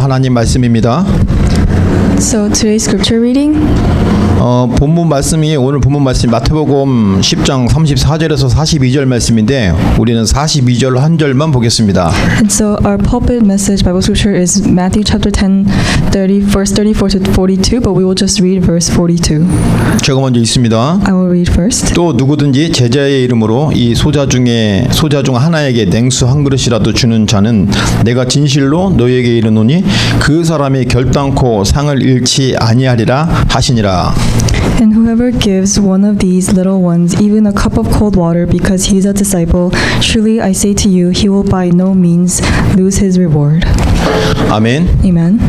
하나님 말씀입니다. So today's scripture reading, 본문 말씀이 오늘 본문 말씀 마태복음 10장 34절에서 42절 말씀인데 우리는 42절 한 절만 보겠습니다. and so our pulpit message Bible scripture is Matthew chapter 10, verse 34 to 42, but we will just read verse 42. 제가 먼저 읽습니다. I will read first. 또 누구든지 제자의 이름으로 이 소자 중 하나에게 냉수 한 그릇이라도 주는 자는 내가 진실로 너희에게 이르노니 그 사람이 결단코 상을 잃지 아니하리라 하시니라. And whoever gives one of these little ones even a cup of cold water because he is a disciple, truly I say to you, he will by no means lose his reward. 아멘. Amen.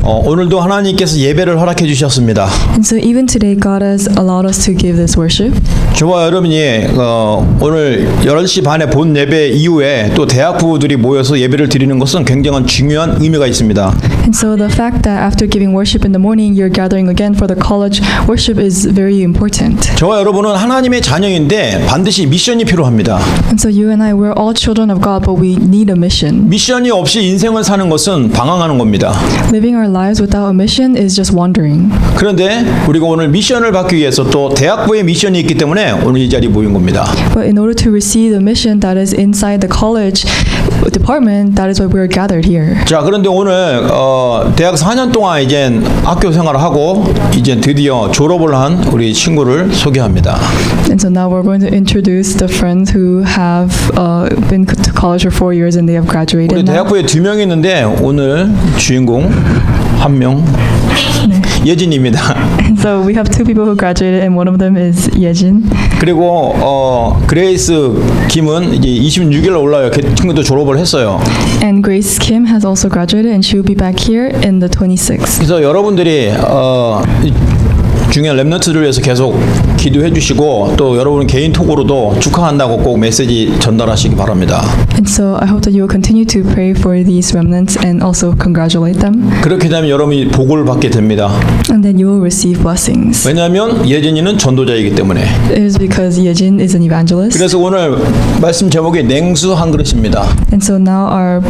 오늘도 하나님께서 예배를 허락해 주셨습니다. And so even today God has allowed us to give this worship. 저와 여러분이 오늘 11시 반에 본 예배 이후에 또 대학부들이 모여서 예배를 드리는 것은 굉장한 중요한 의미가 있습니다. And so the fact that after giving worship in the morning you're gathering again for the college worship is very important. 저와 여러분은 하나님의 자녀인데 반드시 미션이 필요합니다. And so you and I, we're all children of God, but we need a mission. 미션이 없이 인생을 사는 것은 방황하는 겁니다. Living our lives without a mission is just wandering. 그런데 우리가 오늘 미션을 받기 위해서 또 대학부의 미션이 있기 때문에 오늘 이 자리에 모인 겁니다. But in order to receive the mission that is inside the college department, that is why we're gathered here. 자, 그런데 오늘 대학 4년 동안 이제 학교 생활을 하고 이제 드디어 졸업을 한 우리 친구를 소개합니다. And so now we're going to introduce the friends who have been to college for 4 years and they have graduated 우리 now. 대학부에 2명이 있는데 오늘 주인공 한 명 예진입니다. And so we have 2 people who graduated and one of them is Yejin. 그리고 그레이스 김은 이제 26일 올라요. 그 친구도 졸업을 했어요. And Grace Kim has also graduated and she will be back here in the 26th. 그래서 여러분들이 중요한 랩넌트를 위해서 계속 기도해 주시고 또 여러분 개인 톡으로도 축하한다고 꼭 메시지 전달하시기 바랍니다. And so I hope that you will continue to pray for these remnants and also congratulate them. 그렇게 되면 여러분이 복을 받게 됩니다. And then you will receive blessings. 왜냐하면 예진이는 전도자이기 때문에. It is because Yejin is an evangelist. 그래서 오늘 말씀 제목이 냉수 한 그릇입니다. And so now our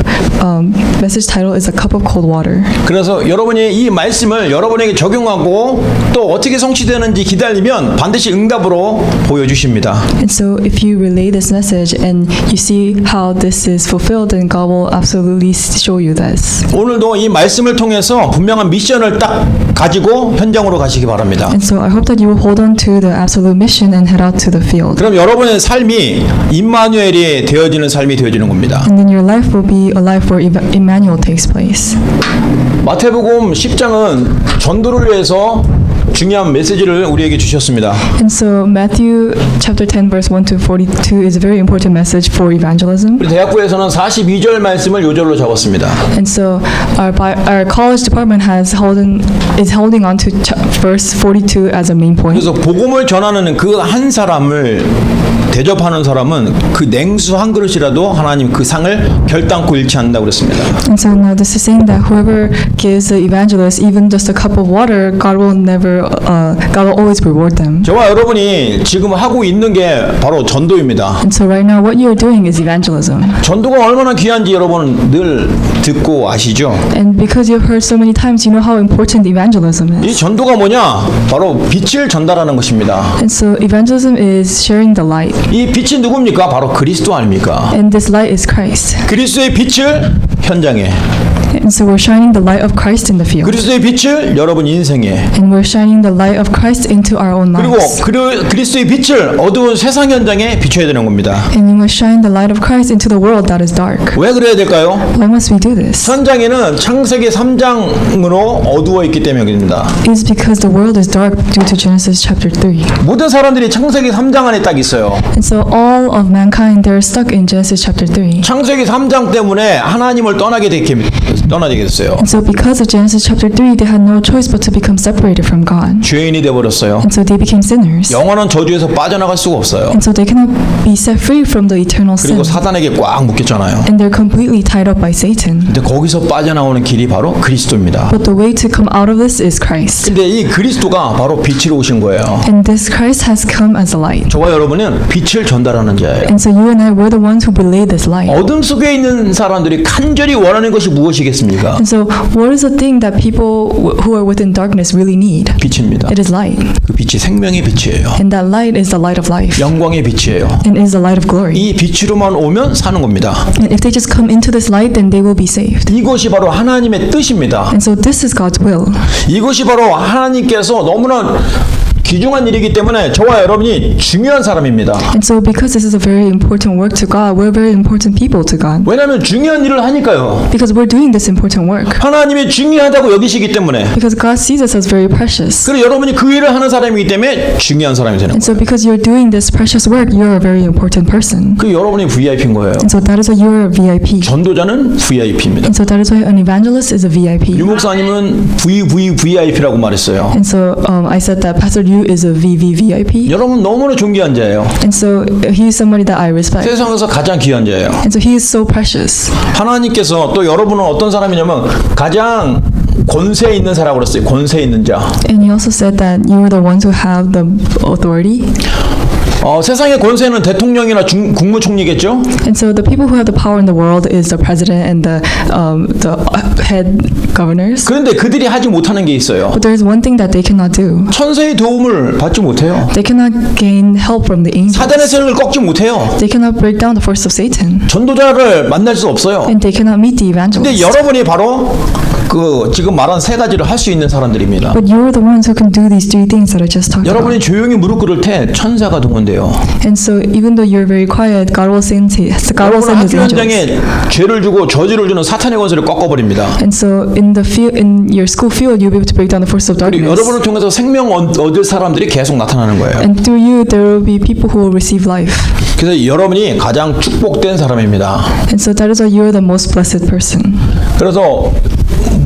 message title is A Cup of Cold Water. 그래서 여러분이 이 말씀을 여러분에게 적용하고 또 어떻게 성취되는지 기다리면 반드시 응답으로 보여주십니다. And so if you relay this message and you see how this is fulfilled, then God will absolutely show you this. 오늘도 이 말씀을 통해서 분명한 미션을 딱 가지고 현장으로 가시기 바랍니다. And so I hope that you will hold on to the absolute mission and head out to the field. 그럼 여러분의 삶이 임마누엘이 되어지는 삶이 되어지는 겁니다. And then your life will be a life where Emmanuel takes place. 마태복음 10장은 전도를 위해서 중요한 메시지를 우리에게 주셨습니다. And so Matthew chapter 10 verse 1 to 42 is a very important message for evangelism. 우리 대학부에서는 42절 말씀을 요절로 잡았습니다. And so our college department is holding on to verse 42 as a main point. 그래서 복음을 전하는 그 한 사람을 대접하는 사람은 그 냉수 한 그릇이라도 하나님 그 상을 결단코 잃지 않는다고 그랬습니다. And so now this is saying that whoever gives the evangelist even just a cup of water, God will always reward them. 저와 여러분이 지금 하고 있는 게 바로 전도입니다. And so right now what you are doing is evangelism. 전도가 얼마나 귀한지 여러분 늘 듣고 아시죠? And because you've heard so many times, you know how important evangelism 이 is. 전도가 뭐냐? 바로 빛을 전달하는 것입니다. And so evangelism is sharing the light. 이 빛이 누굽니까? 바로 그리스도 아닙니까? And this light is Christ. 그리스도의 빛을 현장에, And so we're shining the light of Christ in the field. 그리스도의 빛을 여러분 인생에, And we're shining the light of Christ into our own 그리고 lives. 그리스도의 빛을 어두운 세상 현장에 비춰야 되는 겁니다. And we must shine the light of Christ into the world that is dark. 왜 그래야 될까요? Why must we do this? 현장에는 창세기 3장으로 어두워 있기 때문입니다. It is because the world is dark due to Genesis chapter 3. 모든 사람들이 창세기 3장 안에 딱 있어요. And so all of mankind, they're stuck in Genesis chapter 3. 창세기 3장 때문에 하나님을 떠나게 됐어요. And so because of Genesis chapter 3, they had no choice but to become separated from God. 죄인이 되어버렸어요. And so they became sinners. 영원한 저주에서 빠져나갈 수가 없어요. And so they cannot be set free from the eternal 그리고 sin. 사단에게 꽉 묶였잖아요. And they're completely tied up by Satan. 근데 거기서 빠져나오는 길이 바로 그리스도입니다. But the way to come out of this is Christ. 근데 이 그리스도가 바로 빛으로 오신 거예요. And this Christ has come as a light. 저와 여러분은 빛을 전달하는 자예요. And so you and I, we're the ones who relay this light. 어둠 속에 있는 사람들이 간절히 원하는 것이 무엇이겠어요? 뭐겠습니까? And so, what is the thing that people who are within darkness really need? 빛입니다. It is light. 그 빛이 생명의 빛이에요. And that light is the light of life. 영광의 빛이에요. And is the light of glory. 이 빛으로만 오면 사는 겁니다. And if they just come into this light, then they will be saved. 이것이 바로 하나님의 뜻입니다. And so, this is God's will. 이것이 바로 하나님께서 너무나 귀중한 일이기 때문에 저와 여러분이 중요한 사람입니다. And so, because this is a very important work to God, we're very important people to God. 왜냐하면 중요한 일을 하니까요. Because we're doing this important work. 하나님이 중요하다고 여기시기 때문에. Because God sees us as very precious. 그리고 여러분이 그 일을 하는 사람이기 때문에 중요한 사람이 되는 And so, 거예요. because you're doing this precious work, you're a very important person. 그 여러분이 VIP인 거예요. And so, that is why you're a VIP. 전도자는 VIP입니다. And so, that is why an evangelist is a VIP. 유 목사님은 VVVIP라고 말했어요. And so, I said that Pastor Yu is a VVVIP. 여러분 너무나 존귀한 자예요. And so, he is somebody that I respect. 세상에서 가장 귀한 자예요. And so, he is so precious. 하나님께서 또 여러분은 어떤 사람이냐면 가장 권세 있는 자라고 그랬어요. 권세 있는 자. And he also said that you are the ones who have the authority. 세상의 권세는 대통령이나 국무총리겠죠. And so the people who have the power in the world is the president and the head governors. 그런데 그들이 하지 못하는 게 있어요. But there is one thing that they cannot do. 천사의 도움을 받지 못해요. They cannot gain help from the angels. 사단의 세력을 꺾지 못해요. They cannot break down the force of Satan. 전도자를 만날 수 없어요. And they cannot meet the 근데 evangelist. 여러분이 바로 그 지금 말한 세 가지를 할 수 있는 사람들입니다. But you are the ones who can do these three things that I just talked 여러분이 about. 조용히 무릎 꿇을 때 천사가 동원돼요. And so even though you're very quiet, God will send His 여러분 angels. 학교 현장에 죄를 주고 저주를 주는 사탄의 권세를 꺾어버립니다. And so in the field, in your school field, you'll be able to break down the force of 그리고 darkness. 여러분을 통해서 생명 얻을 사람들이 계속 나타나는 거예요. And through you, there will be people who will receive life. 그래서 여러분이 가장 축복된 사람입니다. And so that is why you are the most blessed person. 그래서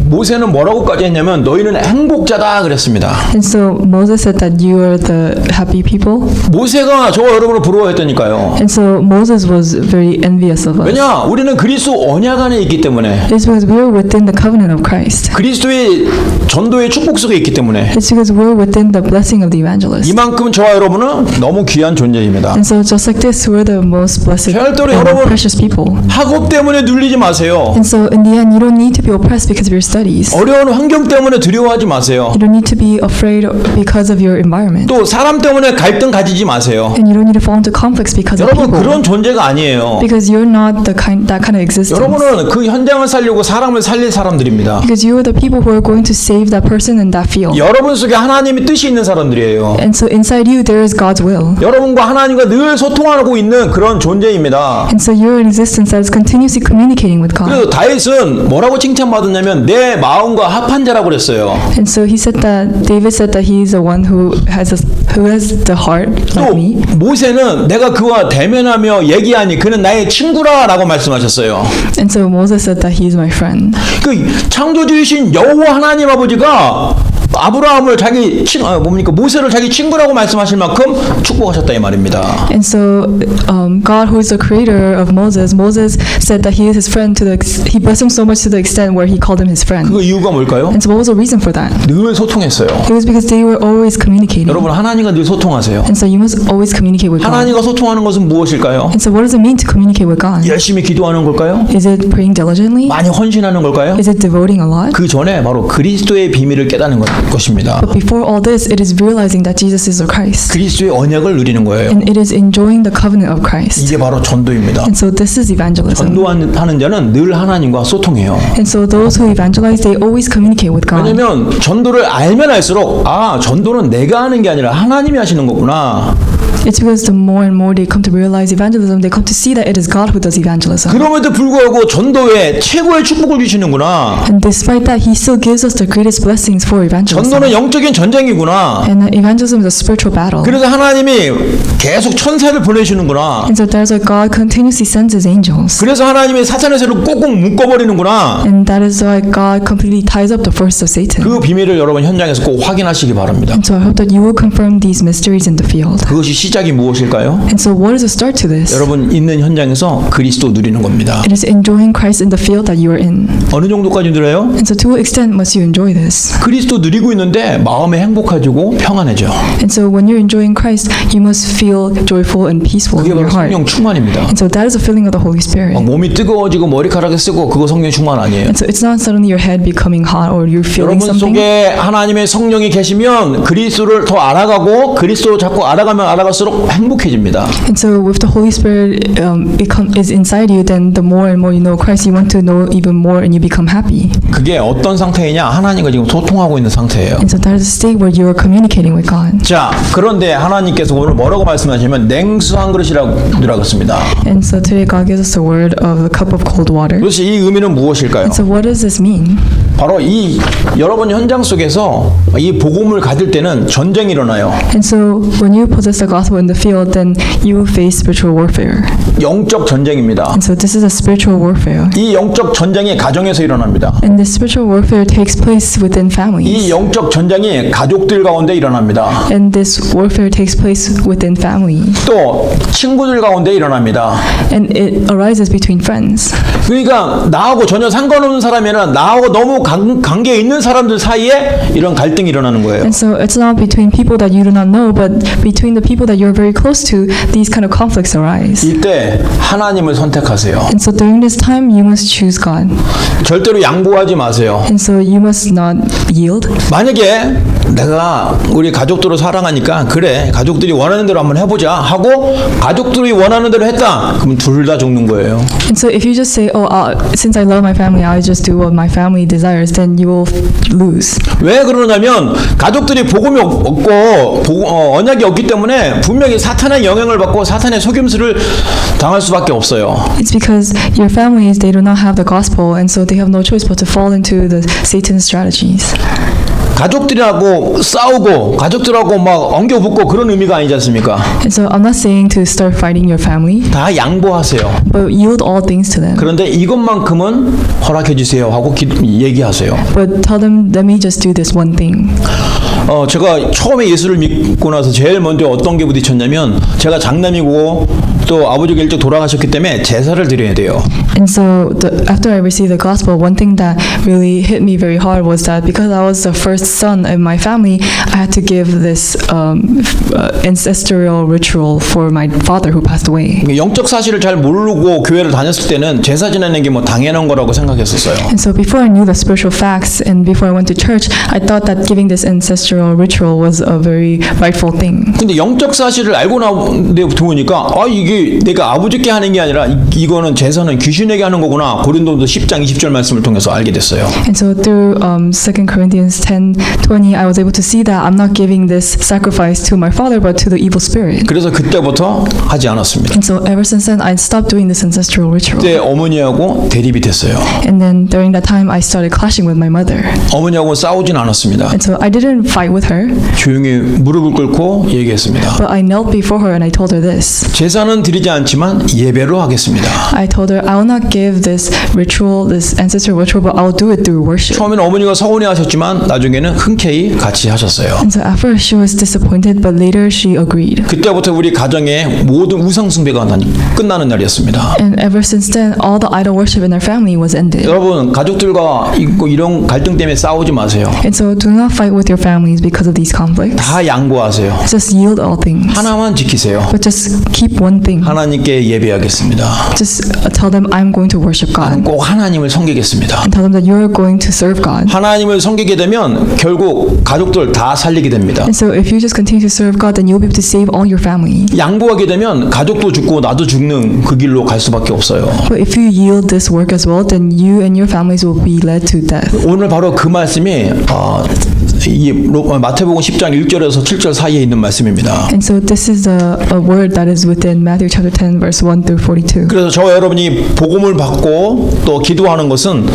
모세는 뭐라고까지 했냐면 너희는 행복자다 그랬습니다. And so Moses said that you are the happy people. 모세가 저와 여러분을 부러워했다니까요. And so Moses was very envious of us. 왜냐? 우리는 그리스도 언약 안에 있기 때문에. It's because we are within the covenant of Christ. 그리스도의 전도의 축복 속에 있기 때문에. It's because we're within the blessing of the evangelist. 이만큼 저와 여러분은 너무 귀한 존재입니다. And so just like this, we're the most blessed 별도로 and 여러분 precious people. 학업 때문에 눌리지 마세요. And so in the end, you don't need to be oppressed because of your studies. 어려운 환경 때문에 두려워하지 마세요. You don't need to be afraid because of your environment. 또 사람 때문에 갈등 가지지 마세요. And you don't need to fall into conflicts because of 여러분 people. 그런 존재가 아니에요. Because you're not that kind of existence. 여러분은 그 현장을 살려고 사람을 살릴 사람들입니다. Because you are the people who are going to save that person in that field. 여러분 속에 하나님의 뜻이 있는 사람들이에요. And so inside you there is God's will. 여러분과 하나님과 늘 소통하고 있는 그런 존재입니다. And so you're an existence that is continuously communicating with God. 그래서 다윗은 뭐라고 칭찬받았냐면 내 마음과 합한 자라고 그랬어요. And so he said that David said that he is the one who has the heart like 또 me. 모세는 내가 그와 대면하며 얘기하니 그는 나의 친구라라고 말씀하셨어요. And so Moses said that he is my friend. 그 창조주이신 여호와 하나님 아버지가 아브라함을 모세를 자기 친구라고 말씀하실 만큼 축복하셨다 이 말입니다. And so God, who is the creator of Moses said that he is his friend he blessed him so much to the extent where he called him his friend. 그 이유가 뭘까요? And so what was the reason for that? 늘 소통했어요. It was because they were always communicating. 여러분 하나님과 늘 소통하세요. And so you must always communicate with God. 하나님과 소통하는 것은 무엇일까요? And so what does it mean to communicate with God? 열심히 기도하는 걸까요? Is it praying diligently? 많이 헌신하는 걸까요? Is it devoting a lot? 그 전에 바로 그리스도의 비밀을 깨닫는 것입니다. But before all this, it is realizing that Jesus is the Christ. 그리스도의 언약을 누리는 거예요. And it is enjoying the covenant of Christ. 이게 바로 전도입니다. And so this is evangelism. 전도하는 자는 늘 하나님과 소통해요. And so those who evangelize, they always communicate with God. 왜냐하면 전도를 알면 알수록 전도는 내가 하는 게 아니라 하나님이 하시는 거구나. It's because the more and more they come to realize evangelism, they come to see that it is God who does evangelism. 그럼에도 불구하고 전도에 최고의 축복을 주시는구나. And despite that, He still gives us the greatest blessings for evangelism. 전도는 영적인 전쟁이구나. And evangelism is a spiritual battle. 그래서 하나님이 계속 천사를 보내시는구나. And so that's why God continuously sends His angels. 그래서 하나님이 사탄의 세를 꼭꼭 묶어버리는구나. And that is why God completely ties up the force of Satan. 그 비밀을 여러분 현장에서 꼭 확인하시기 바랍니다. And so I hope that you will confirm these mysteries in the field. 그것이 시작이 무엇일까요? And so what is the start to this? 여러분 있는 현장에서 그리스도 누리는 겁니다. It is enjoying Christ in the field that you are in. 어느 정도까지 누려요? And so to what extent must you enjoy this? 그리스도 누리고 누리고 있는데 마음이 행복해지고 평안해져. And so when you're enjoying Christ, you must feel joyful and peaceful 그게 in your 바로 heart. 성령 충만입니다. And so that is a feeling of the Holy Spirit. 몸이 뜨거워지고 머리카락이 쓰고 그거 성령 충만 아니에요. And so it's not suddenly your head becoming hot or you're feeling 여러분 something. 속에 하나님의 성령이 계시면 그리스도를 더 알아가고 그리스도를 자꾸 알아가면 알아갈수록 행복해집니다. And so with the Holy Spirit is inside you, then the more and more you know Christ, you want to know even more and you become happy. 그게 어떤 상태이냐? 하나님과 지금 소통하고 있는 상태예요. And so that is a state where you are communicating with God. 자, 그런데 하나님께서 오늘 뭐라고 말씀하시면 냉수 한 그릇이라고 들어갔습니다. And so today God gives us the word of the cup of cold water. 도대체 이 의미는 무엇일까요? And so what does this mean? 바로 이 여러분 현장 속에서 이 복음을 가질 때는 전쟁이 일어나요. And so when you possess the gospel in the field, then you will face spiritual warfare. 영적 전쟁입니다. And so this is a spiritual warfare. 이 영적 전쟁이 가정에서 일어납니다. And this spiritual warfare takes place within 이 families. 영적 전쟁이 가족들 가운데 일어납니다. And this warfare takes place within family. 또 친구들 가운데 일어납니다. And it arises between friends. 그러니까 나하고 전혀 상관없는 사람이나 나하고 너무 관계 있는 사람들 사이에 이런 갈등이 일어나는 거예요. And so it's not between people that you do not know, but between the people that you're very close to, these kind of conflicts arise. 이때 하나님을 선택하세요. And so during this time, you must choose God. 절대로 양보하지 마세요. And so you must not yield. 만약에 내가 우리 가족들을 사랑하니까 그래 가족들이 원하는 대로 한번 해보자 하고 가족들이 원하는 대로 했다 그러면 둘 다 죽는 거예요. And so if you just say, oh, since I love my family, I'll just do what my family desires, then you will lose. 왜 그러냐면 가족들이 복음이 없고 언약이 없기 때문에 분명히 사탄의 영향을 받고 사탄의 속임수를 당할 수밖에 없어요. It's because your families, they do not have the gospel, and so they have no choice but to fall into the Satan's strategies. 가족들하고 싸우고 가족들하고 막 엉겨붙고 그런 의미가 아니지 않습니까? And so I'm not saying to start fighting your family, 다 양보하세요. but yield all things to them. 그런데 이것만큼은 허락해 주세요 하고 얘기하세요. But tell them, let me just do this one thing. 제가 처음에 예수를 믿고 나서 제일 먼저 어떤 게 부딪혔냐면 제가 장남이고 또 아버지가 일찍 돌아가셨기 때문에 제사를 드려야 돼요. And so after I received the gospel, one thing that really hit me very hard was that because I was the first son in my family, I had to give this ancestral ritual for my father who passed away. 영적 사실을 잘 모르고 교회를 다녔을 때는 제사 지내는 게 뭐 당연한 거라고 생각했었어요. And so before I knew the spiritual facts and before I went to church, I thought that giving this ancestral ritual was a very rightful thing. 근데 영적 사실을 알고 나보니까 이게 내가 아버지께 하는 게 아니라 이거는 제사는 귀신에게 하는 거구나. 고린도서 10장 20절 말씀을 통해서 알게 됐어요. And so through 2 Corinthians 10:20, I was able to see that I'm not giving this sacrifice to my father, but to the evil spirit. 그래서 그때부터 하지 않았습니다. And so ever since then, I stopped doing this ancestral ritual. 그때 어머니하고 대립이 됐어요. And then during that time, I started clashing with my mother. 어머니하고 싸우진 않았습니다. And so I didn't fight with her, 조용히 무릎을 꿇고 얘기했습니다. but I knelt before her and I told her this. 제사는 드리지 않지만 예배로 하겠습니다. I told her, I will not give this ritual, this ancestral ritual, but I will do it through worship. 처음에는 어머니가 서운해하셨지만 나중에는 흔쾌히 같이 하셨어요. And so at first she was disappointed, but later she agreed. 그때부터 우리 가정의 모든 우상 숭배가 끝나는 날이었습니다. And ever since then, all the idol worship in our family was ended. 여러분 가족들과 이런 갈등 때문에 싸우지 마세요. And so do not fight with your families because of these conflicts. 다 양보하세요. Just yield all things. 하나만 지키세요. But just keep one thing. 하나님께 예배하겠습니다. Just tell them, I'm going to worship God. 꼭 하나님을 섬기겠습니다. And tell them that you're going to serve God. 하나님을 섬기게 되면 결국 가족들 다 살리게 됩니다. And so if you just continue to serve God, then you'll be able to save all your family. 양보하게 되면 가족도 죽고 나도 죽는 그 길로 갈 수밖에 없어요. But if you yield this work as well, then you and your families will be led to death. 오늘 바로 그 말씀이 이 마태복음 10장 1절에서 7절 사이에 있는 말씀입니다. And so this is a word that is within Matthew chapter 10 verse 1 through 42. 그래서 저와 여러분이 복음을 받고 또 기도하는 것은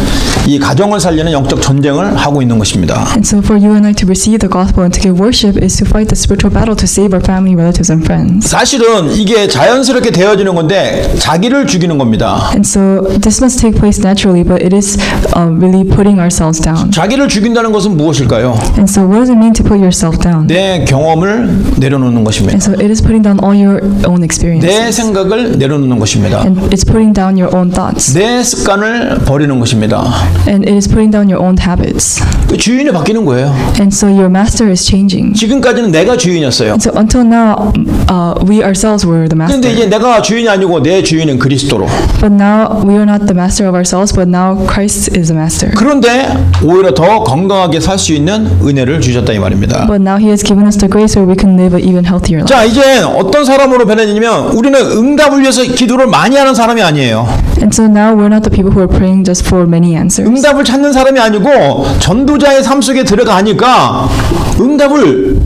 이 가정을 살리는 영적 전쟁을 하고 있는 것입니다. And so for you and I to receive the gospel and to give worship is to fight the spiritual battle to save our family, relatives, and friends. 사실은 이게 자연스럽게 되어지는 건데 자기를 죽이는 겁니다. And so this must take place naturally, but it is really putting ourselves down. 자기를 죽인다는 것은 무엇일까요? And so what does it mean to put yourself down? 내 경험을 내려놓는 것입니다. And so it is putting down all your own 내 experiences. 생각을 내려놓는 것입니다. And it's putting down your own thoughts. 내 습관을 버리는 것입니다. And it is putting down your own habits. 그 주인이 바뀌는 거예요. And so your master is changing. 지금까지는 내가 주인이었어요. And so until now, we ourselves were the master. 그런데 이제 내가 주인이 아니고 내 주인은 그리스도로. But now we are not the master of ourselves, but now Christ is the master. 그런데 오히려 더 건강하게 살 수 있는 은혜를 주셨다 이 말입니다. But now He has given us the grace where we can live an even healthier life. 자, 이제 어떤 사람으로 변했냐면 우리는 응답을 위해서 기도를 많이 하는 사람이 아니에요. And so now we're not the people who are praying just for many answers. 응답을 찾는 사람이 아니고 전도자의 삶 속에 들어가니까 응답을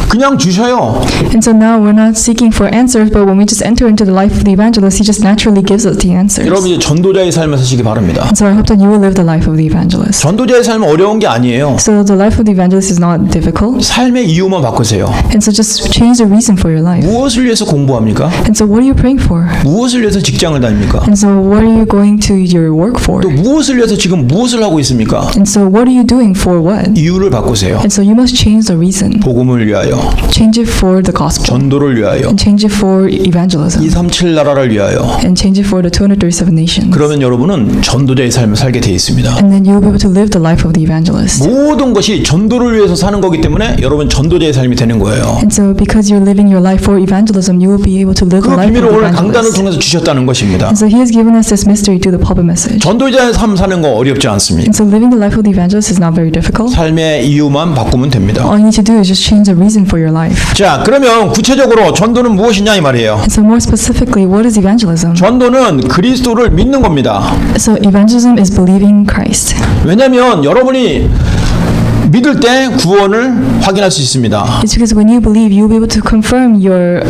그냥 주셔요. And so now we're not seeking for answers, but when we just enter into the life of the evangelist, He just naturally gives us the answers. 여러분 이제 전도자의 삶을 사시기 바랍니다. And so I hope that you will live the life of the evangelist. 전도자의 삶은 어려운 게 아니에요. So the life of the evangelist is not difficult. 삶의 이유만 바꾸세요. And so just change the reason for your life. 무엇을 위해서 공부합니까? And so what are you praying for? 무엇을 위해서 직장을 다닙니까? And so what are you going to your work for? 또 무엇을 위해서 지금 무엇을 하고 있습니까? And so what are you doing for what? 이유를 바꾸세요. And so you must change the reason. 복음을 위하여, Change it for the gospel. 전도를 위하여, And change it for evangelism. 237 나라를 위하여. And change it for the 237 nations. 그러면 여러분은 전도자의 삶을 살게 돼 있습니다. And then you will be able to live the life of the evangelist. 모든 것이 전도를 위해서 사는 거기 때문에 여러분 전도자의 삶이 되는 거예요. And so because you're living your life for evangelism, you will be able to live 그 the life 비밀을 of the 오늘 강단을 evangelist. 통해서 주셨다는 것입니다. And so He has given us this mystery through the pulpit message. 전도자의 삶 사는 거 어렵지 않습니다. And so living the life of the evangelist is not very difficult. 삶의 이유만 바꾸면 됩니다. All you need to do is just change the reason for your life. 자, 그러면 구체적으로 전도는 무엇이냐 이 말이에요. And so more specifically, what is evangelism? 전도는 그리스도를 믿는 겁니다. So evangelism is believing Christ. 왜냐하면 여러분이 믿을 때 구원을 확인할 수 있습니다. It's because when you believe, you'll be able to confirm your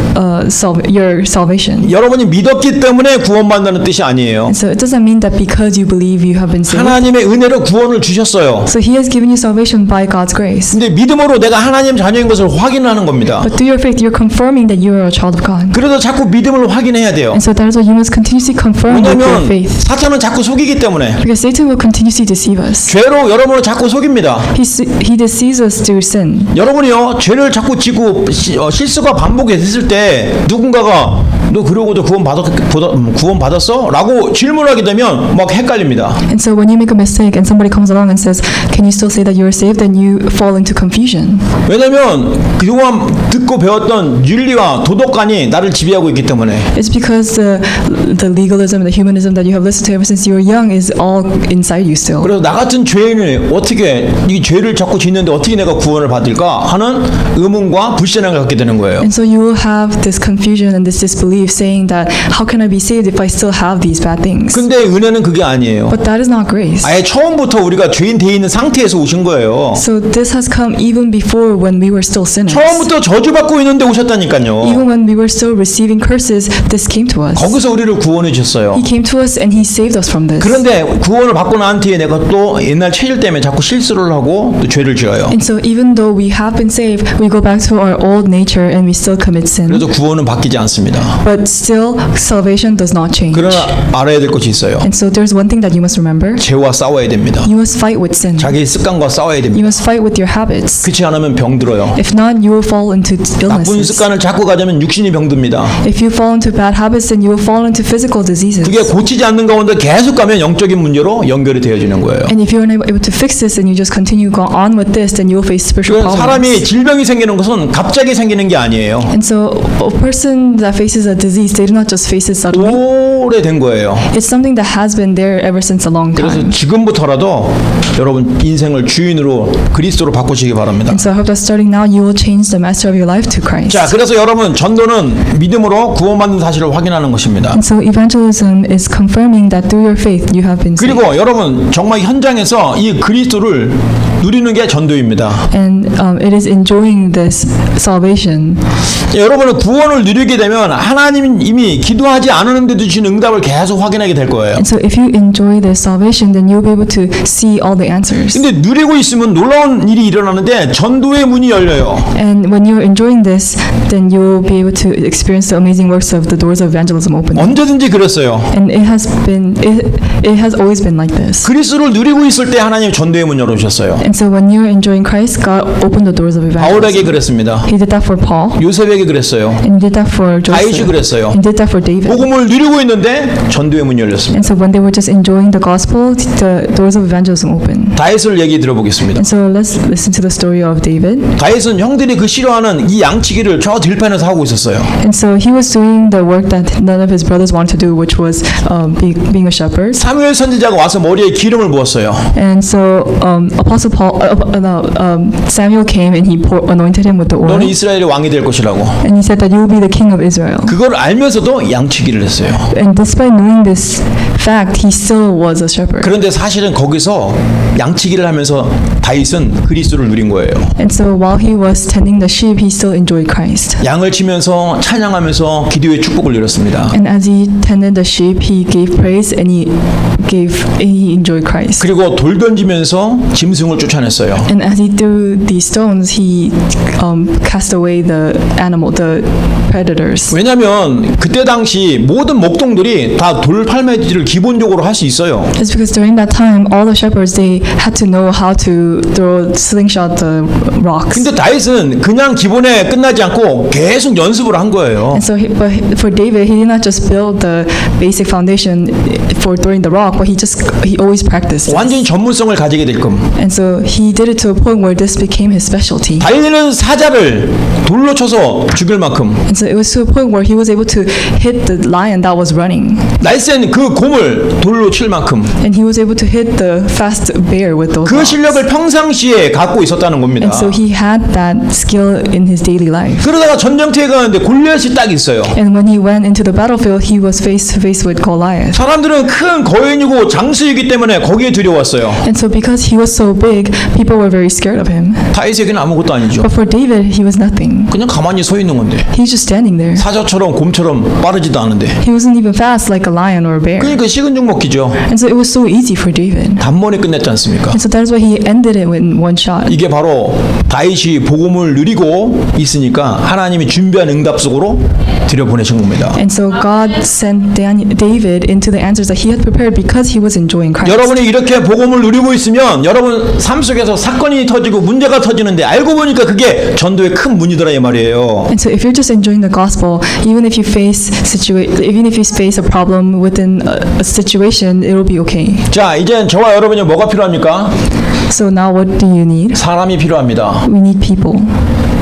salvation. 여러분이 믿었기 때문에 구원받는다는 뜻이 아니에요. And so it doesn't mean that because you believe you have been saved. 하나님의 은혜로 구원을 주셨어요. So He has given you salvation by God's grace. 근데 믿음으로 내가 하나님 자녀인 것을 확인하는 겁니다. But through your faith, you're confirming that you are a child of God. 그래서 자꾸 믿음을 확인해야 돼요. And so that is why you must continuously confirm with your 왜냐하면 faith. 사탄은 자꾸 속이기 때문에 Because Satan will continuously deceive us. 죄로 여러분을 자꾸 속입니다. He deceives us through sin. 여러분이요 죄를 자꾸 지고 실수가 반복됐을 때 누군가가 너 그러고도 구원받았어? 라고 질문하게 되면 막 헷갈립니다. And so when you make a mistake and somebody comes along and says, "Can you still say that you are saved?" then you fall into confusion. 왜냐면 그동안 듣고 배웠던 윤리와 도덕관이 나를 지배하고 있기 때문에. It's because the legalism, the humanism that you have listened to ever since you were young is all inside you still. 그래서 나 같은 죄인을 어떻게 이 죄를 자꾸 짓는데 어떻게 내가 구원을 받을까 하는 의문과 불신앙을 갖게 되는 거예요. And so you will have this confusion and this disbelief saying that how can I be saved if I still have these bad things? 근데 은혜는 그게 아니에요. But that is not grace. 아예 처음부터 우리가 죄인 돼 있는 상태에서 오신 거예요. So this has come even before when we were still sinners. 처음부터 저주받고 있는데 오셨다니까요. Even when we were still receiving curses, this came to us. 거기서 우리를 구원해 주셨어요. He came to us and He saved us from this. 그런데 구원을 받고 난 뒤에 내가 또 옛날 체질 때문에 자꾸 실수를 하고 또 죄를 지어요. And so even though we have been saved, we go back to our old nature and we still commit sin. 그래서 구원은 바뀌지 않습니다. But still, salvation does not change. 그러나 알아야 될 것이 있어요. And so there's one thing that you must remember. 죄와 싸워야 됩니다. You must fight with sin. 자기 습관과 싸워야 You 됩니다. must fight with your habits. 그렇지 않으면 병들어요. If not, you will fall into 나쁜 illnesses. 습관을 자꾸 가지면 육신이 병듭니다. If you fall into bad habits, then you will fall into physical diseases. 그게 고치지 않는 가운데 계속 가면 영적인 문제로 연결이 되어지는 거예요. And if you're unable to fix this and you just continue go on with this, then you will face spiritual 그러니까 사람이 problems. 질병이 생기는 것은 갑자기 생기는 게 아니에요. And so a person that faces a disease, they do not just face it suddenly. 오래된 거예요. It's something that has been there ever since a long 그래서 time. 지금부터라도 여러분 인생을 주인으로 그리스도로 바꾸시기 바랍니다. And so I hope that starting now you will change the master of your life to Christ. 자, 그래서 여러분 전도는 믿음으로 구원받는 사실을 확인하는 것입니다. And so evangelism is confirming that through your faith you have been saved. 그리고 여러분 정말 현장에서 이 그리스도를 누리는 게 전도입니다. And it is enjoying this salvation. 여러분은 구원을 누리게 되면 하나님이 이미 기도하지 않았는데도 주신 응답을 계속 확인하게 될 거예요. And so if you enjoy this salvation, then you'll be able to see all the answers. 근데 누리고 있으면 놀라운 일이 일어나는데 전도의 문이 열려요. And when you're enjoying this, then you'll be able to experience the amazing works of the doors of evangelism opening. 언제든지 그랬어요. And it has always been like this. 그리스도를 누리고 있을 때 하나님 전도의 문 열어주셨어요. And so when you're enjoying Christ, God opened the doors of 바울에게 evangelism. 그랬습니다. He did that for Paul, 요셉에게 그랬어요. and he did that for 다윗이 Joseph, 그랬어요. and did that for David. 복음을 누리고 있는데 전도의 문이 열렸습니다. And so when they were just enjoying the gospel, the doors of evangelism opened. 다윗을 얘기 들어보겠습니다. And so let's listen to the story of David. 다윗은 형들이 그 싫어하는 이 양치기를 저 들판에서 하고 있었어요. And so he was doing the work that none of his brothers wanted to do, which was being a shepherd. 사무엘 선지자가 와서 머리에 기름을 부었어요. And so Apostle Samuel came and he anointed him with the oil. 너는 이스라엘의 왕이 될 것이라고. And he said that you will be the king of Israel. 그걸 알면서도 양치기를 했어요. And despite knowing this fact, he still was a shepherd. 그런데 사실은 거기서 양치기를 하면서 다윗은 그리스도를 누린 거예요. And so while he was tending the sheep, he still enjoyed Christ. 양을 치면서 찬양하면서 기도의 축복을 누렸습니다. And as he tended the sheep, he gave praise and he enjoyed Christ. 그리고 돌 던지면서 짐승을 쫓아냈어요. And as he threw these stones, he cast away the predators. 왜냐하면 그때 당시 모든 목동들이 다 돌팔매질을 기본적으로 할 수 있어요. It's because during that time, all the shepherds they had to know how to slingshot the rocks. 근데 다윗은 그냥 기본에 끝나지 않고 계속 연습을 한 거예요. And so, but for David, he did not just build the basic foundation for throwing the rock, but he always practiced. 완전히 전문성을 가지게 될끔. And so he did it to a point where this became his specialty. 달리는 사자를 돌로 쳐서 죽일 만큼 And so it was to a point where he was able to hit the lion that was running, 날쌘 그 곰을 돌로 칠 만큼 and he was able to hit the fast bear with those. 그 rocks. 실력을 평상시에 갖고 있었다는 겁니다. And so he had that skill in his daily life. 그러다가 전쟁터에 가는데 골리앗이 딱 있어요. And when he went into the battlefield, he was face to face with Goliath. 사람들은 큰 거인이고 장수이기 때문에 거기에 두려웠어요. And so because he was so big, people were very scared of him. 다윗에게는 아무것도 아니죠. But for David, he was nothing. 그냥 가만히 서 있는 건데 He was just standing there. 사자처럼 곰처럼 빠르지도 않은데 He wasn't even fast like a lion or a bear. 그러니까 식은 죽 먹기죠. And so it was so easy for David. 단번에 끝냈지 않습니까? And so that is why he ended it in one shot. 이게 바로 다윗이 복음을 누리고 있으니까 하나님이 준비한 응답 속으로 들여보내신 겁니다. And so God sent David into the answers that he had prepared because he was enjoying Christ. 여러분이 이렇게 복음을 누리고 있으면 여러분 삶 속에서 사건이 터지고 문제가 터지는데 알고 보니까 그게 전도의 큰 문이더라 이 말이에요. And so if you're just enjoying the gospel, even if you face a problem within a situation, it will be okay. 자, 이제 저와 여러분이 뭐가 필요합니까? So now what do you need? 사람이 필요합니다. We need people.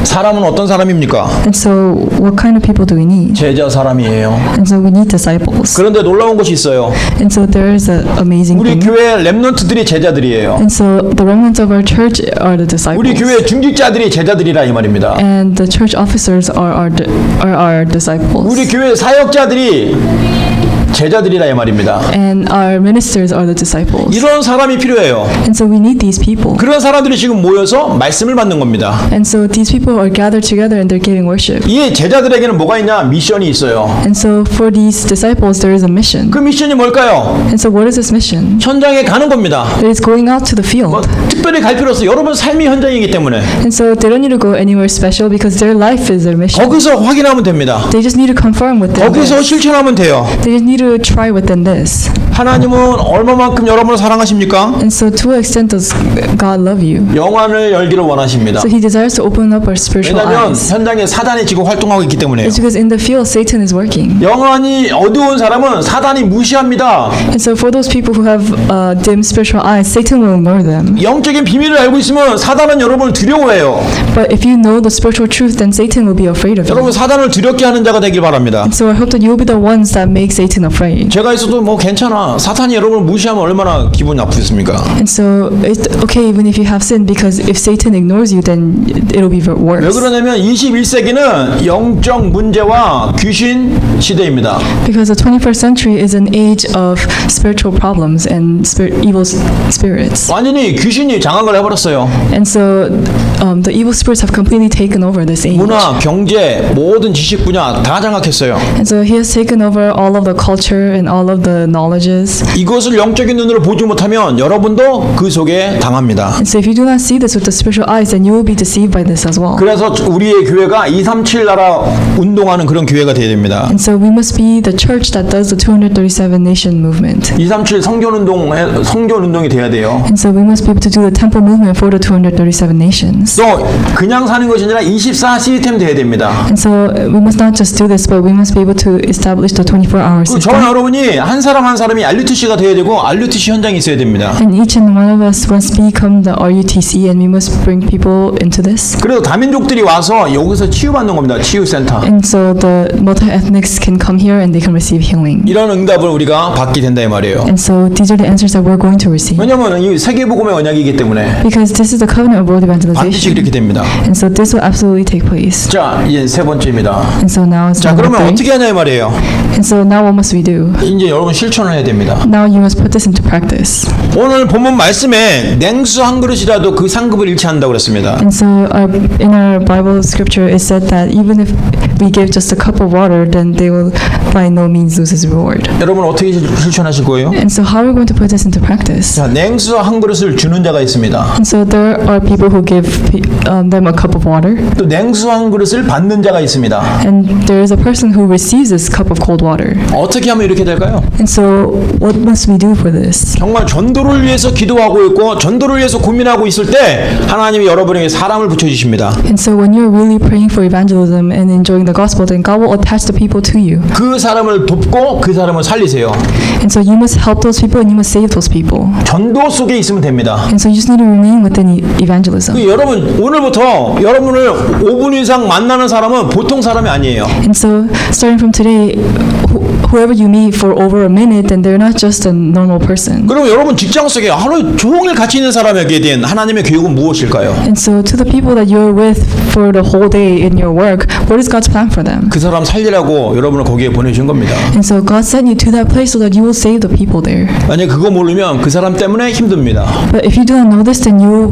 사람은 어떤 사람입니까? And so what kind of people do we need? 제자 사람이에요. And so we need disciples. 그런데 놀라운 것이 있어요. And so there is an amazing 우리 thing. 교회 렘넌트들이 제자들이에요. And so the remnants of our church are the 우리 disciples. 교회 중직자들이 제자들이라 이 말입니다. And the church officers are our disciples. 우리 교회 사역자들이 제자들이라 이 말입니다. And our ministers are the disciples. 이런 사람이 필요해요. And so we need these people. 그런 사람들이 지금 모여서 말씀을 받는 겁니다. And so these people are gathered together and they're giving worship. 이 제자들에게는 뭐가 있냐? 미션이 있어요. And so for these disciples, there is a mission. 그 미션이 뭘까요? And so what is this mission? 현장에 가는 겁니다. It is going out to the 뭐, field. 특별히 갈 필요 없어요. 여러분 삶이 현장이기 때문에 And so they don't need to go anywhere special because their life is their mission. 거기서 확인하면 됩니다. They just need to confirm within 거기서 this. 실천하면 돼요. They just need to try within this. 하나님은 얼마만큼 여러분을 사랑하십니까? And so to what extent does God love you? 영안을 열기를 원하십니다. So he desires to open up our spiritual 왜냐하면 eyes. 현장에 사단이 지금 활동하고 있기 때문에요. It's because in the field Satan is working. 영안이 어두운 사람은 사단이 무시합니다. And so for those people who have dim spiritual eyes, Satan will ignore them. 영적인 비밀을 알고 있으면 사단은 여러분을 두려워해요. But if you know the spiritual truth, then Satan will be afraid of 여러분 you. 사단을 두렵게 하는 자가 되길 바랍니다. And so I hope that you will be the ones that make Satan afraid. 제가 있어도 뭐 괜찮아. 사탄이 여러분을 무시하면 얼마나 기분 나쁘겠습니까? And so it's okay even if you have sinned, because if Satan ignores you, then it'll be 왜 worse. 그러냐면 21세기는 영적 문제와 귀신 시대입니다. Because the 21st century is an age of spiritual problems and evil spirits. 완전히 귀신이 장악을 해버렸어요. And so the evil spirits have completely taken over this age. 문화, 경제, 모든 지식 분야 다 장악했어요. And so he has taken over all of the culture and all of the knowledges. 이것을 영적인 눈으로 보지 못하면 여러분도 그 속에 당합니다. And so if you do not see this with the spiritual eyes, then you will be deceived by this as well. 그래서 우리의 교회가 237 나라 운동하는 그런 교회가 되어야 됩니다. And so we must be the church that does the 237 nation movement. 237 성전 운동이 돼야 돼요. And so we must be able to do the temple movement for the 237 nations. 또 그냥 사는 것이 아니라 24 시스템 돼야 됩니다. And so we must not just do this, but we must be able to establish the 24-hour 저와 system. 여러분이 한 사람 한 사람이 RUTC가 돼야 되고 RUTC 현장이 있어야 됩니다. And each and one of us must become the RUTC, and we must bring people into this. 그래서 다민족들이 와서 여기서 치유받는 겁니다. 치유센터. And so the multi-ethnics can come here and they can receive healing. 이런 응답을 우리가 받게 된다 이 말이에요. And so these are the answers that we're going to receive. 왜냐하면 이 세계복음의 언약이기 때문에 Because this is the covenant of world 반드시 evangelization. 그렇게 됩니다. And so this will absolutely take place. 자, 이제 세 번째입니다. And so now it's 자, number 그러면 3. 어떻게 하냐 이 말이에요. And so now what must we do? 이제 여러분 실천을 해야 됩니다. Now you must put this into practice. 오늘 본문 말씀에 냉수 한 그릇이라도 그 상급을 잃지 않는다고 그랬습니다. And so in our Bible scripture it said that even if we give just a cup of water, then they will by no means lose his reward. 여러분 어떻게 실천하실 거예요? And so how are we going to put this into practice? 자, 냉수 한 그릇을 주는 자가 있습니다. And so there are people who give them a cup of water, 또 냉수 한 그릇을 받는 자가 있습니다. and there is a person who receives this cup of cold water. 어떻게 하면 이렇게 될까요? And so what must we do for this? 정말 전도를 위해서 기도하고 있고 전도를 위해서 고민하고 있을 때 하나님이 여러분에게 사람을 붙여주십니다. And so when you're really praying for evangelism and enjoying the gospel, then God will attach the people to you. 그 사람을 돕고 그 사람을 살리세요. And so you must help those people and you must save those people. 전도 속에 있으면 됩니다. And so you just need to remain within evangelism. 여러분 오늘부터 여러분을 5분 이상 만나는 사람은 보통 사람이 아니에요. And so starting from today, whoever you meet for over a minute, then they're not just a normal person. 그럼 여러분 직장 속에 하루 종일 같이 있는 사람에게 대한 하나님의 계획은 무엇일까요? And so to the people that you're with for the whole day in your work, what is God's plan for them? 그 사람 살리라고 여러분을 거기에 보내주신 겁니다. And so God sent you to that place so that you will save the people there. 만약 그거 모르면 그 사람 때문에 힘듭니다. But if you do not know this, then you will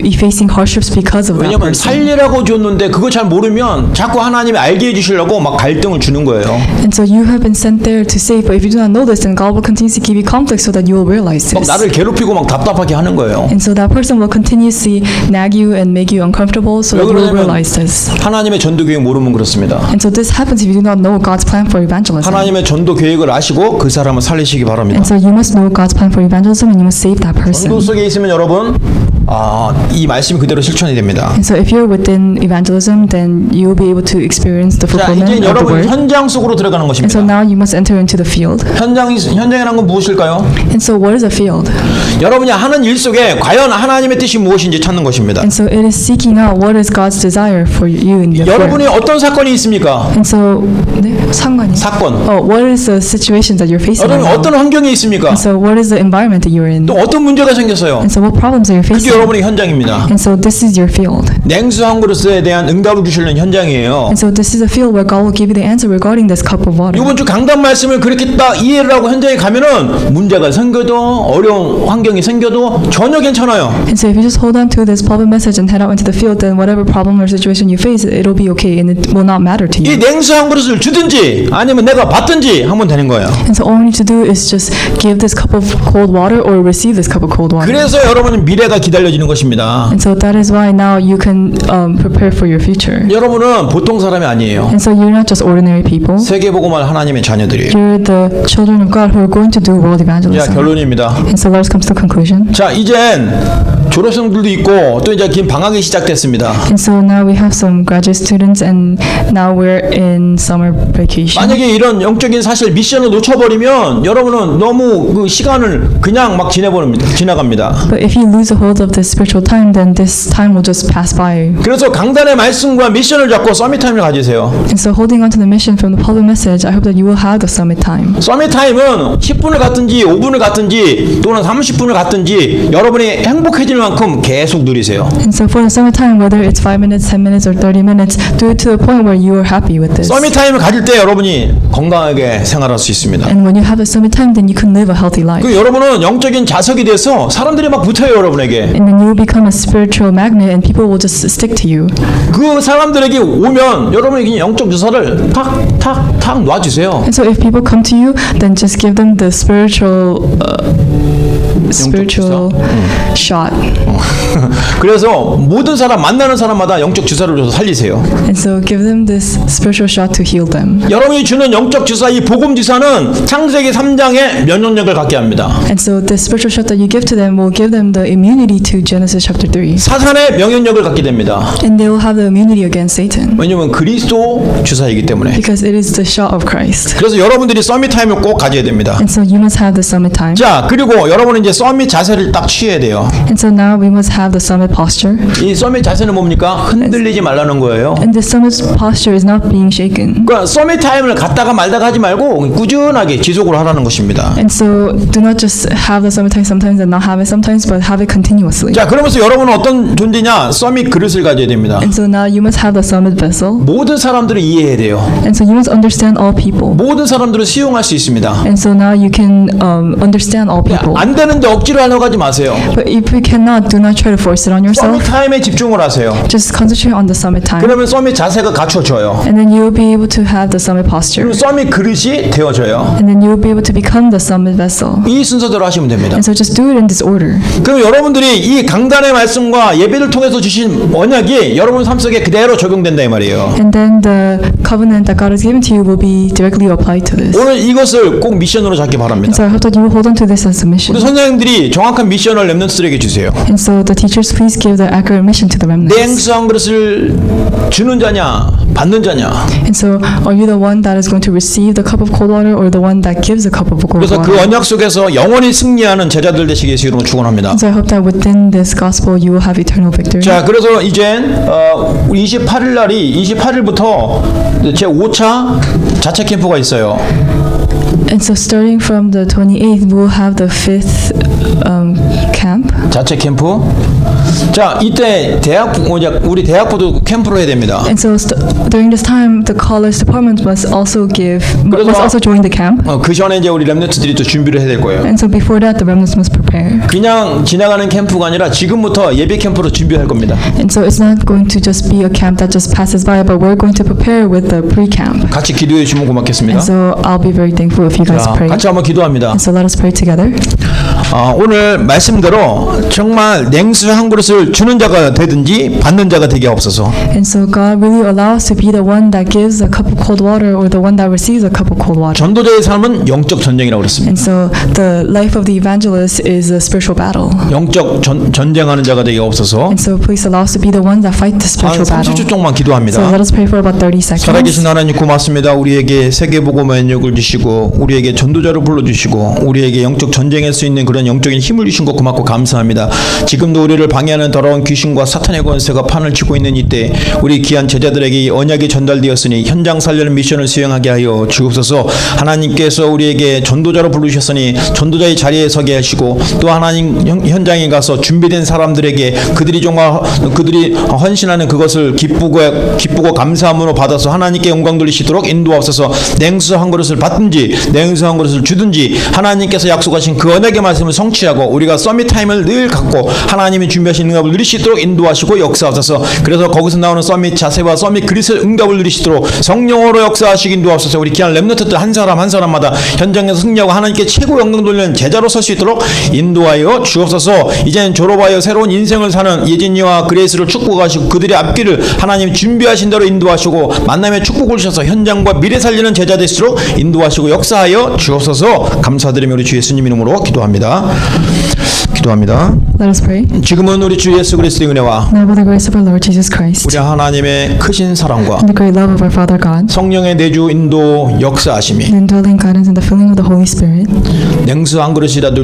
be facing hardships because of that 왜냐면 person. 살리라고 줬는데 그거 잘 모르면 자꾸 하나님이 알게 해주시려고 막 갈등을 주는 거예요. And so you have been sent there to save, but if you do not know this, then God will continue to give you conflict so that you will realize 막 this. 나를 괴롭히고 막 답답하게 하는 거예요. And so that person will continuously nag you and make you uncomfortable so that you will 그러냐면 realize this. 하나님의 전도 계획 모르면 그렇습니다. And so this happens if you do not know God's plan for evangelism. 하나님의 전도 계획을 아시고 그 사람을 살리시기 바랍니다. And so you must know God's plan for evangelism and you must save that person. 전도 속에 있으면 여러분 이 말씀이 그대로 실천이 됩니다. And so if you're within evangelism, then you will be able to experience the 자, fulfillment 이제 of the 여러분 word. 현장 속으로 들어가는 And so 것입니다. now you must enter into the field. 현장이라는 건 무엇일까요? And so what is a field? 여러분이 하는 일 속에 과연 하나님의 뜻이 무엇인지 찾는 것입니다. And so it is seeking out what is God's desire for you in your 여러분이 work. 어떤 사건이 있습니까? And so 네, 상관이. 사건. What is the situation that you're facing right 여러분이 now? 어떤 환경이 있습니까? And so what is the environment that you're in? 또 어떤 문제가 생겼어요? And so what problems are you 그게 facing? 여러분의 현장입니다. And so this is your field. 냉수 한 그릇에 대한 응답을 주시는 현장이에요. And so this is a field where God will give you the answer regarding this cup of water. 이번 주 강단 말씀을 그렇게 딱 이해를 하고 현장에 가면은 문제가 생겨도 어려운 환경이 생겨도 전혀 괜찮아요. And so if you just hold on to this pulpit message and head out into the field, then whatever problem or situation you face, it'll be okay and it will not matter to 이 you. 냉수 한 그릇을 주든지 아니면 내가 받든지 하면 되는 거예요. And so all you need to do is just give this cup of cold water or receive this cup of cold water. 그래서 여러분은 미래가 기다려지는 것입니다. And so that is why now you can prepare for your future. 여러분은 보통 사람이 아니에요. And so you're not just ordinary people. 세계복음할 하나님의 자녀들이에요. You're the children of God who are going to do world 자, evangelism. 결론입니다. And so let's come to the conclusion. 자, 이젠 졸업생들도 있고 또 이제 긴 방학이 시작됐습니다. And so now we have some graduate students and now we're in summer vacation. 만약에 이런 영적인 사실 미션을 놓쳐버리면 여러분은 너무 그 시간을 그냥 막 지나갑니다. But if you lose a hold of this spiritual time, then this time will just pass by. 그래서 강단의 말씀과 미션을 잡고 서밋 타임을 가지세요. And so holding on to the mission from the public message, I hope that you will have the summit time. 서밋 타임은 10분을 갔든지 5분을 갔든지 또는 30분을 갔든지 여러분이 행복해질 만큼 계속 누리세요. And so for the summit time, whether it's 5 minutes, 10 minutes, or 30 minutes, do it to the point where you are happy with this. 서밋 타임을 가질 때 여러분이 건강하게 생활할 수 있습니다. And when you have a summit time, then you can live a healthy life. 그 여러분은 영적인 자석이 돼서 사람들이 막 붙어요 여러분에게. And And then you will become a spiritual magnet and people will just stick to you. 그 사람들에게 오면 여러분이 그냥 영적 주사를 탁탁탁 놔주세요. And so if people come to you, then just give them the spiritual shot. 그래서 모든 사람 만나는 사람마다 영적 주사를 줘서 살리세요. And so give them this spiritual shot to heal them. 여러분이 주는 영적 주사, 이 복음 주사는 창세기 3장의 면역력을 갖게 합니다. And so the spiritual shot that you give to them will give them the immunity to Genesis chapter 3. 사탄의 면역력을 갖게 됩니다. And they will have the immunity against Satan. 왜냐하면 그리스도 주사이기 때문에. Because it is the shot of Christ. 그래서 여러분들이 서밋 타임을 꼭 가져야 됩니다. And so you must have the summit time. 자, 그리고 여러분은 이제 서밋 자세를 딱 취해야 돼요. And so now we must have the summit posture. 이 서밋 자세는 뭡니까? 흔들리지 말라는 거예요. And the summit posture is not being shaken. 그러니까 서밋 타임을 갔다가 말다가 하지 말고 꾸준하게 지속으로 하라는 것입니다. And so do not just have the summit time sometimes and not have it sometimes, but have it continuously. 자, 그러면서 여러분은 어떤 존재냐? 서밋 그릇을 가져야 됩니다. And so now you must have the summit vessel. 모든 사람들을 이해해야 돼요. And so you must understand all people. 모든 사람들을 수용할 수 있습니다. And so now you can understand all people. 안 되는데 억지로 하려고 하지 마세요. But if you cannot, do not try to force it on 서밋 yourself. 타임에 집중을 하세요. Just concentrate on the summit time. 그러면 서밋 자세가 갖춰져요. And then you will be able to have the summit posture. 그럼 서밋 그릇이 되어져요. And then you will be able to become the summit vessel. 이 순서대로 하시면 됩니다. And so just do it in this order. 그럼 여러분들이 이 강단의 말씀과 예배를 통해서 주신 언약이 여러분 삶 속에 그대로 적용된다 이 말이에요. And then the covenant that God has given to you will be directly applied to this. 오늘 이것을 꼭 미션으로 잡기 바랍니다. And so I hope that you will hold on to this as a mission. 우리 선생님들이 정확한 미션을 렘넌트들에게 주세요. And so the teachers, please give the accurate mission to the remnants. 냉수한 그릇을 주는 자냐 받는 자냐. And so are you the one that is going to receive the cup of cold water or the one that gives the cup of cold 그래서 그 water? 언약 속에서 영원히 승리하는 제자들 되시기 위해서 이름으로 축원합니다. And so I hope that within this gospel you will have eternal victory. 자, 그래서 이제 28일 날이 28일부터 제 5차 자체 캠프가 있어요. And so starting from the 28th, we'll have the 5th camp. 자체 캠프. 자, 이때 우리 대학부도 캠프를 해야 됩니다. And so during this time, the college department must also join the camp. 그 전에 이제 우리 렘넌트들이 또 준비를 해야 될 거예요. And so before that, the remnants must prepare. 그냥 지나가는 캠프가 아니라 지금부터 예배 캠프로 준비할 겁니다. And so it's not going to just be a camp that just passes by, but we're going to prepare with the pre-camp. 같이 기도해 주시면 고맙겠습니다. And so I'll be very thankful if you guys 자, pray. 같이 한번 기도합니다. And so let us pray together. 오늘 말씀대로 정말 냉수 한 그릇을 주는 자가 되든지 받는 자가 되게 없어서. And so God really allows us to be the one that gives a cup of cold water or the one that receives a cup of cold water. 전도자의 삶은 영적 전쟁이라고 그랬습니다. And so the life of the evangelist is a spiritual battle. 영적 전쟁하는 자가 되게 없어서. And so please allow us to be the ones that fight the 한 spiritual 30초 battle. 동안 기도합니다. So let us pray for about 30 살아계신 seconds. 하나님 고맙습니다. 우리에게 세계복음의 능력을 주시고 우리에게 전도자를 불러주시고 우리에게 영적 전쟁할 수 있는 그런 영적인 힘을 주신 것 고맙고 감사합니다. 지금도 우리를 방해하는 더러운 귀신과 사탄의 권세가 판을 치고 있는 이때 우리 귀한 제자들에게 이 언약이 전달되었으니 현장 살려는 미션을 수행하게 하여 주옵소서. 하나님께서 우리에게 전도자로 부르셨으니 전도자의 자리에 서게 하시고 또 하나님 현장에 가서 준비된 사람들에게 그들이 헌신하는 그것을 기쁘고 감사함으로 받아서 하나님께 영광 돌리시도록 인도하옵소서. 냉수 한 그릇을 받든지 냉수 한 그릇을 주든지 하나님께서 약속하신 그 언약의 말씀을 성취하고 우리가 서밋 타임을 늘 갖고 하나님이 준비하신 응답을 누릴 수 있도록 인도하시고 역사하소서. 그래서 거기서 나오는 서밋 자세와 서밋 그릇의 응답을 누리시도록 성령으로 역사하시기 인도하소서. 우리 귀한 렘넌트들 한 사람 한 사람마다 현장에서 승리하고 하나님께 최고 영광 돌리는 제자로 설 수 있도록 인도하여 주옵소서. 이제는 졸업하여 새로운 인생을 사는 예진이와 그레이스를 축복하시고 그들의 앞길을 하나님 준비하신 대로 인도하시고 만남의 축복을 주셔서 현장과 미래 살리는 제자 되시도록 인도하시고 역사하여 주옵소서. 감사드리며 우리 주 예수님 이름으로 기도합니다. Let us pray. 지금은 우리 주 예수 그리스도의 은혜와 Now by the grace of our Lord Jesus Christ 우리 하나님의 크신 사랑과 and the great love of our Father God, 성령의 내주 인도 역사하심이 the indwelling guidance and the filling of the Holy Spirit 냉수 한 그릇이라도